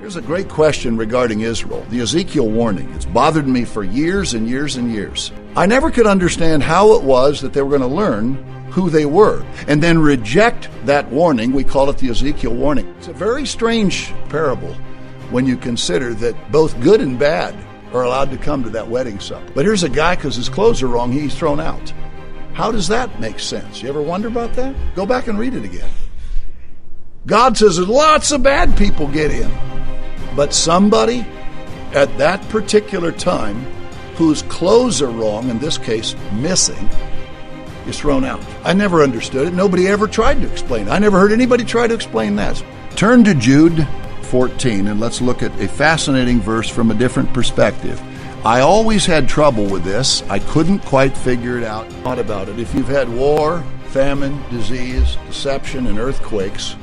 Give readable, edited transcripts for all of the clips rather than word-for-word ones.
Here's a great question regarding Israel, the Ezekiel warning. It's bothered me for years and years and years. I never could understand how it was that they were going to learn who they were and then reject that warning. We call it the Ezekiel warning. It's a very strange parable when you consider that both good and bad are allowed to come to that wedding supper. But here's a guy, because his clothes are wrong, he's thrown out. How does that make sense? You ever wonder about that? Go back and read it again. God says that lots of bad people get in. But somebody at that particular time whose clothes are wrong, in this case missing, is thrown out. I never understood it. Nobody ever tried to explain it. I never heard anybody try to explain that. Turn to Jude 14 and let's look at a fascinating verse from a different perspective. I always had trouble with this. I couldn't quite figure it out. Thought about it. If you've had war, famine, disease, deception, and earthquakes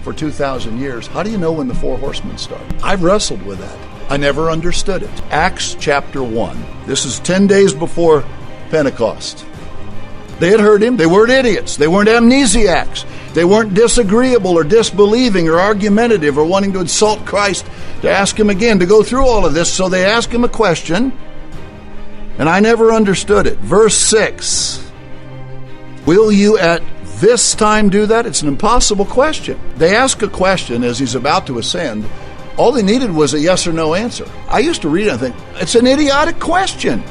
for 2,000 years, how do you know when the four horsemen start? I've wrestled with that. I never understood it. Acts chapter 1. This is 10 days before Pentecost. They had heard him. They weren't idiots. They weren't amnesiacs. They weren't disagreeable or disbelieving or argumentative or wanting to insult Christ to ask him again, to go through all of this. So they asked him a question, and I never understood it. Verse 6. Will you at this time do that? It's an impossible question. They ask a question as he's about to ascend. All they needed was a yes or no answer. I used to read it and think, it's an idiotic question.